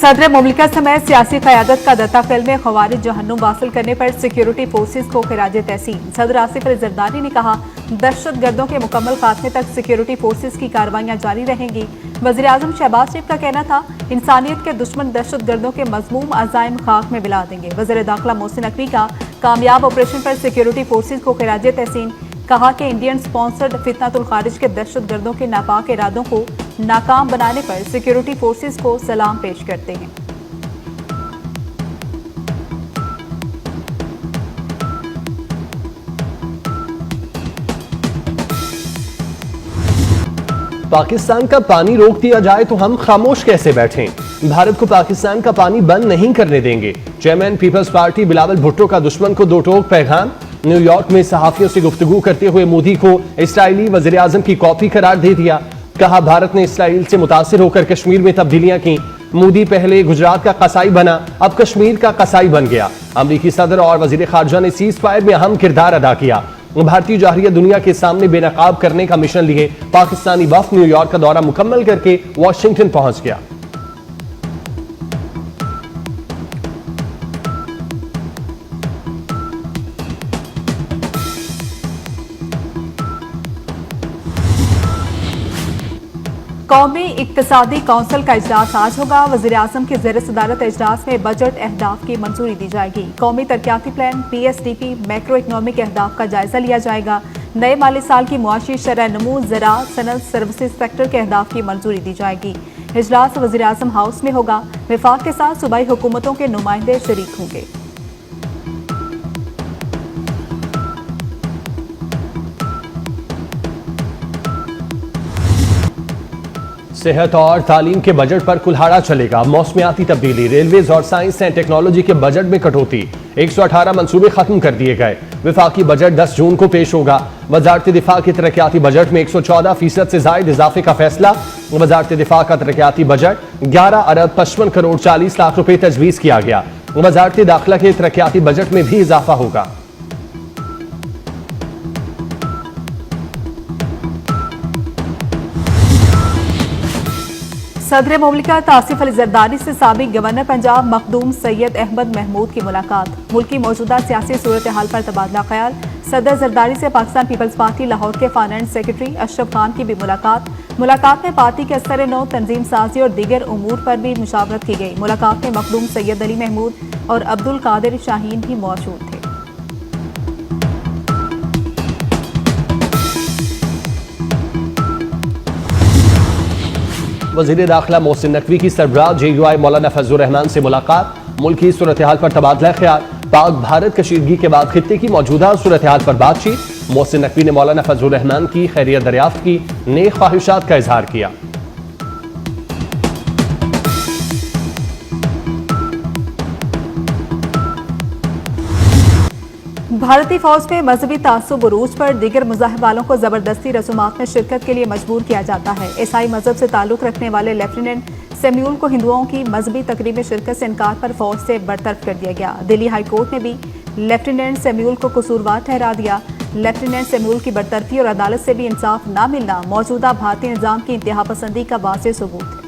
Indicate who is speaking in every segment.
Speaker 1: सदर मुमलिकत समेत सियासी क़यादत का दत्ताफेल में ख़वारिज जहन्नुम वासिल करने पर सिक्योरिटी फोर्सेज को खिराज तहसीन। सदर आसिफ अली जरदारी ने कहा, दहशत गर्दों के मुकम्मल खात्मे तक सिक्योरिटी फोर्सेज की कार्रवाइयां जारी रहेंगी। वज़ीर आज़म शहबाज शरीफ का कहना था, इंसानियत के दुश्मन दहशत गर्दों के मज़मूम अज़ाइम खाक में मिला देंगे। वज़ीर दाखिला मोहसिन नकवी का कामयाब ऑपरेशन पर सिक्योरिटी फोर्सेज को खिराज तहसीन। कहा कि इंडियन स्पॉन्सर्ड फितनातुल खारिज के दहशत गर्दों के नापाक इरादों को नाकाम बनाने पर सिक्योरिटी फोर्सेज को सलाम पेश करते हैं।
Speaker 2: पाकिस्तान का पानी रोक दिया जाए तो हम खामोश कैसे बैठें? भारत को पाकिस्तान का पानी बंद नहीं करने देंगे। Chairman people's party Bilawal Bhutto का दुश्मन को दो टोक पैगाम। न्यूयॉर्क में सहाफियों से गुफ्तगू करते हुए मोदी को इस्राइली वज़ीर आज़म की कॉपी करार दे दिया। कहा, भारत ने इसराइल से मुतासिर होकर कश्मीर में तब्दीलियां की। मोदी पहले गुजरात का कसाई बना, अब कश्मीर का कसाई बन गया। अमरीकी सदर और वज़ीर खारजा ने सीज फायर में अहम किरदार अदा किया। भारतीय जाहिरिया दुनिया के सामने बेनकाब करने का मिशन लिए पाकिस्तानी वफ्द न्यूयॉर्क का दौरा मुकम्मल करके वाशिंगटन पहुंच गया।
Speaker 1: कौमी इक्तिसादी कौंसिल का इजलास आज होगा। वज़ीर आज़म की ज़ेर सदारत इजलास में बजट अहदाफ की मंजूरी दी जाएगी। कौमी तरक्याती प्लान PSDP मैक्रो इकनॉमिक अहदाफ का जायजा लिया जाएगा। नए माली साल की मुआशी शरह नमू, ज़राअत, सनत, सर्विसेज सेक्टर के अहदाफ की मंजूरी दी जाएगी। इजलास वज़ीर आज़म हाउस में होगा। विफाक के साथ सूबाई हुकूमतों के नुमाइंदे शरीक होंगे।
Speaker 2: सेहत और तालीम के बजट पर कुल्हाड़ा चलेगा। मौसमियाती तब्दीली, रेलवेज और साइंस एंड टेक्नोलॉजी के बजट में कटौती। 118 मंसूबे खत्म कर दिए गए। विफाकी बजट 10 जून को पेश होगा। वजारत दिफा के तरक्याती बजट में 114% से जायद इजाफे का फैसला। वजारत दिफा का तरक्याती बजट 11 अरब 55 करोड़ 40 लाख रुपए तजवीज़ किया गया। वजारत दाखिला के तरक्याती बजट में भी इजाफा होगा।
Speaker 1: सदर मुमलिकत आसिफ अली जरदारी से साबिक गवर्नर पंजाब मखदूम सैयद अहमद महमूद की मुलाकात। मुल्क की मौजूदा सियासी सूरत हाल पर तबादला ख्याल। सदर जरदारी से पाकिस्तान पीपल्स पार्टी लाहौर के फाइनेंस सेक्रेटरी अशरफ खान की भी मुलाकात में पार्टी के असर नौ, तंजीम साजी और दीगर उमूर पर भी मुशावरत की गई। मुलाकात में मखदूम सैयद अली महमूद और अब्दुल कादिर शाहीन भी मौजूद थे।
Speaker 2: वज़ीर दाखिला मोहसिन नकवी की सरबराह JUI मौलाना फजलुर रहमान से मुलाकात। मुल्क की सूरत हाल पर तबादला ख्याल। पाक भारत कशीदगी के बाद खित्ते की मौजूदा सूरत हाल पर बातचीत। मोहसिन नकवी ने मौलाना फजलुर रहमान की खैरियत दरियाफ्त की, नेक ख्वाहिशात का इजहार किया।
Speaker 1: भारतीय फौज में मजहबी तासुब उरूज पर दीगर मुजाहिब वालों को जबरदस्ती रसूमात में शिरकत के लिए मजबूर किया जाता है। ईसाई मजहब से ताल्लुक रखने वाले लेफ्टिनेंट सेम्यूल को हिंदुओं की मजहबी तकरीब में शिरकत से इनकार पर फौज से बरतरफ कर दिया गया। दिल्ली हाई कोर्ट ने भी लेफ्टिनेंट सेम्यूल को कसूरवार ठहरा दिया। लेफ्टिनेंट सेम्यूल की बरतरफी और अदालत से भी इंसाफ न मिलना मौजूदा भारतीय निज़ाम की इंतहा पसंदी का वाज़ेह सबूत है।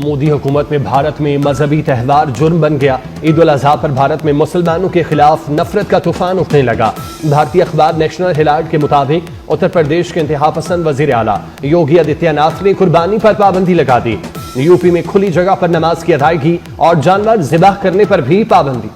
Speaker 2: मोदी हुकूमत में भारत में मजहबी त्यौहार जुर्म बन गया। ईद उल अजहा पर भारत में मुसलमानों के खिलाफ नफरत का तूफान उठने लगा। भारतीय अखबार नेशनल हेराल्ड के मुताबिक उत्तर प्रदेश के इंतहा पसंद वजीर आला योगी आदित्यनाथ ने कुर्बानी पर पाबंदी लगा दी। यूपी में खुली जगह पर नमाज की अदायगी और जानवर ज़िबाह करने पर भी पाबंदी।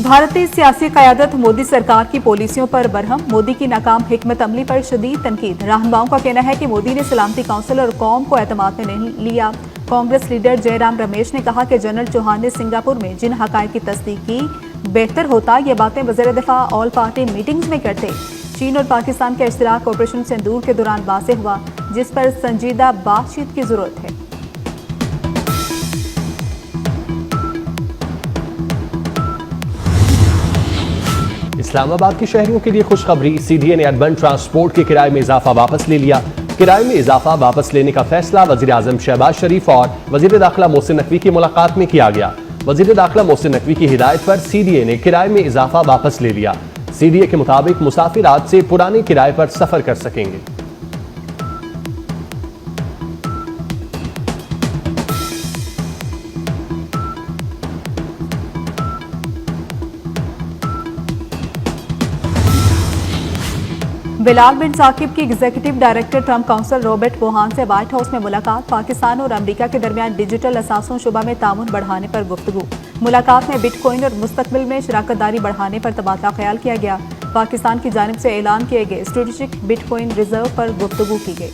Speaker 1: भारतीय सियासी क़यादत मोदी सरकार की पॉलिसियों पर बरहम। मोदी की नाकाम हिकमत अमली पर शदीद तनकीद। रहनुमाओं का कहना है कि मोदी ने सलामती काउंसिल और कौम को एतमाद में नहीं लिया। कांग्रेस लीडर जयराम रमेश ने कहा कि जनरल चौहान ने सिंगापुर में जिन हकायक की तस्दीक की, बेहतर होता ये बातें वज़ीर दिफा ऑल पार्टी मीटिंग्स में करते। चीन और पाकिस्तान के इश्तराक ऑपरेशन सिंदूर के दौरान वाज़ेह हुआ, जिस पर संजीदा बातचीत की जरूरत है।
Speaker 2: इस्लामाबाद के शहरियों के लिए खुशखबरी। CDA ने अर्बन ट्रांसपोर्ट के किराए में इजाफा वापस ले लिया। किराए में इजाफा वापस लेने का फैसला वजीर आजम शहबाज शरीफ और वजीर दाखिला मोहसिन नकवी की मुलाकात में किया गया। वजीर दाखिला मोहसिन नकवी की हिदायत पर CDA ने किराए में इजाफा वापस ले लिया। CDA के मुताबिक मुसाफिर आज से पुराने किराए पर सफर कर सकेंगे।
Speaker 1: बिलाल बिन साकिब की executive director Trump council Robert Bohan से व्हाइट हाउस में मुलाकात। पाकिस्तान और अमेरिका के दरमियान डिजिटल असासों शुबा में ताउन बढ़ाने पर गुफ्तगू। मुलाकात में बिटकॉइन और मुस्तकबिल में शराकतदारी बढ़ाने पर तबादला ख्याल किया गया। पाकिस्तान की जानिब से ऐलान किए गए स्ट्रेटेजिक बिटकॉइन रिजर्व पर गुफ्तगू की गई।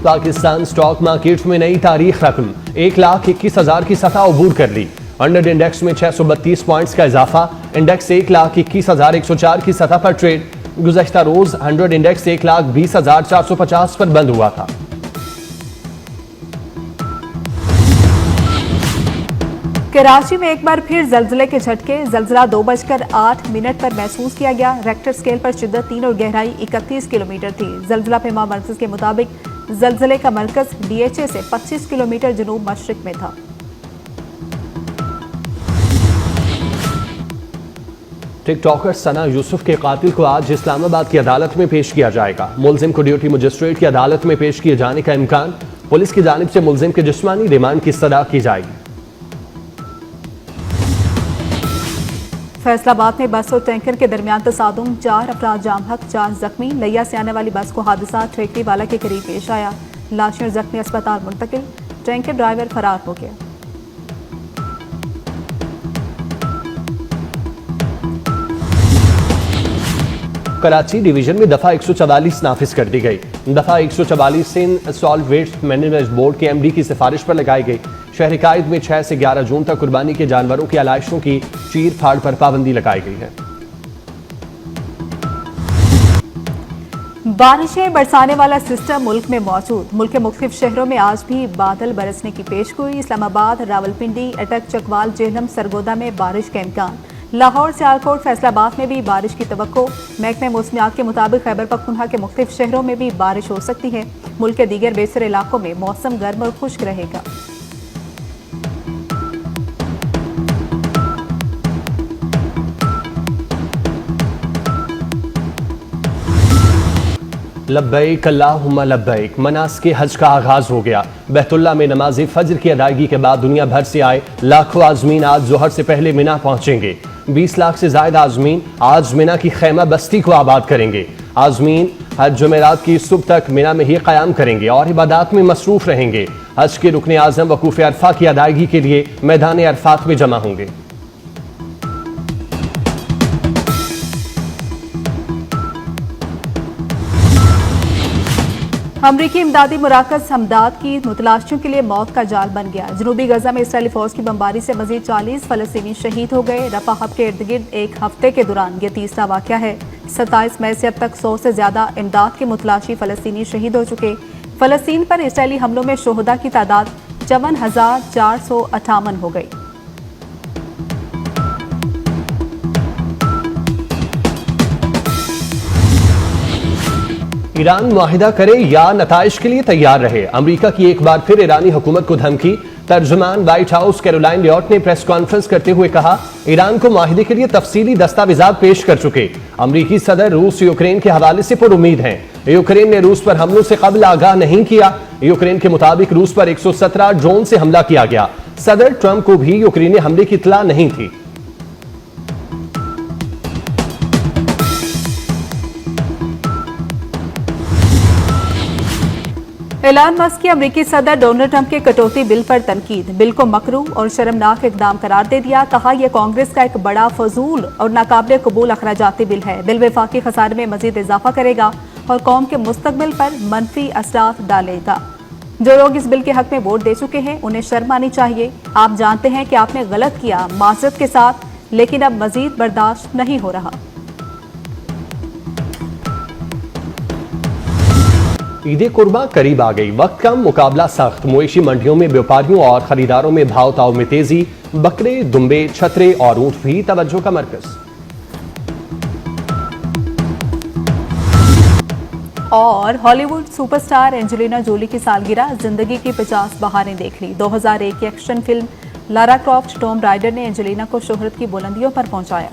Speaker 2: पाकिस्तान स्टॉक मार्केट में नई तारीख रकम 1,21,000 की सतह अबूर कर ली। अंडर इंडेक्स में 632 पॉइंट्स का इजाफा। इंडेक्स 1,21,104 की सतह पर ट्रेड। गुज़श्ता रोज 100 इंडेक्स 1,20,450 पर बंद हुआ था।
Speaker 1: कराची में एक बार फिर जल्जले के झटके। जल्जला 2:08 पर महसूस किया गया। रेक्टर स्केल पर शिद्दत 3 और गहराई 31 किलोमीटर थी। जल्जला पेमा मरकज के मुताबिक जल्जले का मरकज DHA से 25 किलोमीटर जनूब मशरिक में था।
Speaker 2: टिकटॉकर सना यूसुफ के कातिल को आज इस्लामाबाद की अदालत में पेश किया जाएगा। मुलजिम को ड्यूटी मजिस्ट्रेट की अदालत में पेश किए जाने का इम्कान। पुलिस की जानिब से मुलजिम के जिस्मानी रिमांड की सदा की जाएगी।
Speaker 1: फैसलाबाद में बस और टैंकर के दरमियान तसादुम, 4 अफराद जाम हक, 4 जख्मी। लिया से आने वाली बस को हादसा ठेकरी वाला के करीब पेश आया। लाशें और जख्मी अस्पताल मुंतकिल। टैंकर ड्राइवर फरार हो गया।
Speaker 2: कराची डिवीजन में दफा 144 नाफिज कर दी गई। दफा 144 Sindh solid waste management board के MD की सिफारिश पर लगाई गई। शहर कायद में 6 से 11 जून तक कुर्बानी के जानवरों की आलाइशों की चीर फाड़ पर पाबंदी लगाई गई है।
Speaker 1: बारिशें बरसाने वाला सिस्टम मुल्क में मौजूद। मुल्क के मुख्तलिफ शहरों में आज भी बादल बरसने की पेशगोई। इस्लामाबाद, रावलपिंडी, अटक, चकवाल, जेहलम, सरगोदा में बारिश का इम्कान। लाहौर, सियालकोट, फैसलाबाद में भी बारिश की तवक्को। महकमे मौसमियात के मुताबिक खैबर पख्तूनख्वा के मुख्तलिफ शहरों में भी बारिश हो सकती है। मुल्क के दीगर बेसर इलाकों में मौसम गर्म और खुश्क रहेगा।
Speaker 2: लब्बैक अल्लाहुम्मा लब्बैक। मनासिक हज का आगाज हो गया। बैतुल्लाह में नमाज फज्र की अदायगी के बाद दुनिया भर से आए लाखों आजमीन आज जोहर से पहले मिना पहुंचेंगे। 20 लाख से ज्यादा आजमीन आज मिना की खैमा बस्ती को आबाद करेंगे। आजमीन हज जुमेरात की सुबह तक मिना में ही कयाम करेंगे और इबादत में मसरूफ रहेंगे। हज के रुकने आजम वकूफ अरफा की अदायगी के लिए मैदान अरफात में जमा होंगे।
Speaker 1: अमरीकी इमदादी मुराकज हमदाद की मुतलाशियों के लिए मौत का जाल बन गया। जनूबी गजा में इसराइली फौज की बमबारी से मजीद 40 फलस्तीनी शहीद हो गए। रफा हब के इर्द गिर्द एक हफ्ते के दौरान यह तीसरा वाक़या है। 27 मई से अब तक 100 से ज्यादा इमदाद के मुतलाशी फलस्तीनी शहीद हो चुके। फलस्तीन पर इसराइली हमलों में शोहदा की तादाद 54,458 हो गई।
Speaker 2: ईरान मुआहिदा करे या नताइज के लिए तैयार रहे। अमेरिका की एक बार फिर ईरानी हुकूमत को धमकी। तर्जुमान व्हाइट हाउस कैरोलाइन लियोट ने प्रेस कॉन्फ्रेंस करते हुए कहा, ईरान को मुआहिदे के लिए तफसीली दस्तावेजात पेश कर चुके। अमेरिकी सदर रूस यूक्रेन के हवाले से पुरुमीद हैं। यूक्रेन ने रूस पर हमलों से कबल आगाह नहीं किया। यूक्रेन के मुताबिक रूस पर 117 ड्रोन से हमला किया गया। सदर ट्रंप को भी यूक्रेनी हमले की इत्तला नहीं थी।
Speaker 1: एलान मस्क की अमेरिकी सदर डोनाल्ड ट्रंप के कटौती बिल पर तनकीद। बिल को मकरूह और शर्मनाक इकदाम करार दे दिया। कहा, यह कांग्रेस का एक बड़ा फजूल और नाकाबिल कबूल अखराजाती बिल है। बिल वफाकी खसारे में मजीद इजाफा करेगा और कौम के मुस्तकबिल पर मनफी असरात डालेगा। जो लोग इस बिल के हक में वोट दे चुके हैं उन्हें शर्म आनी चाहिए। आप जानते हैं कि आपने गलत किया, माजरत के साथ, लेकिन अब मजीद बर्दाश्त नहीं हो रहा।
Speaker 2: ईद कुर्बा करीब आ गई। वक्त कम, मुकाबला सख्त। मवेशी मंडियों में व्यापारियों और खरीदारों में भाव ताव में तेजी। बकरे, दुम्बे, छतरे और ऊंट भी तवज्जो का मरकज।
Speaker 1: और हॉलीवुड सुपरस्टार एंजेलिना जोली की सालगिरह, जिंदगी की 50 बहारें देख ली। 2001 की action film Lara Croft Tom rider ने एंजेलिना को शोहरत की बुलंदियों पर पहुंचाया।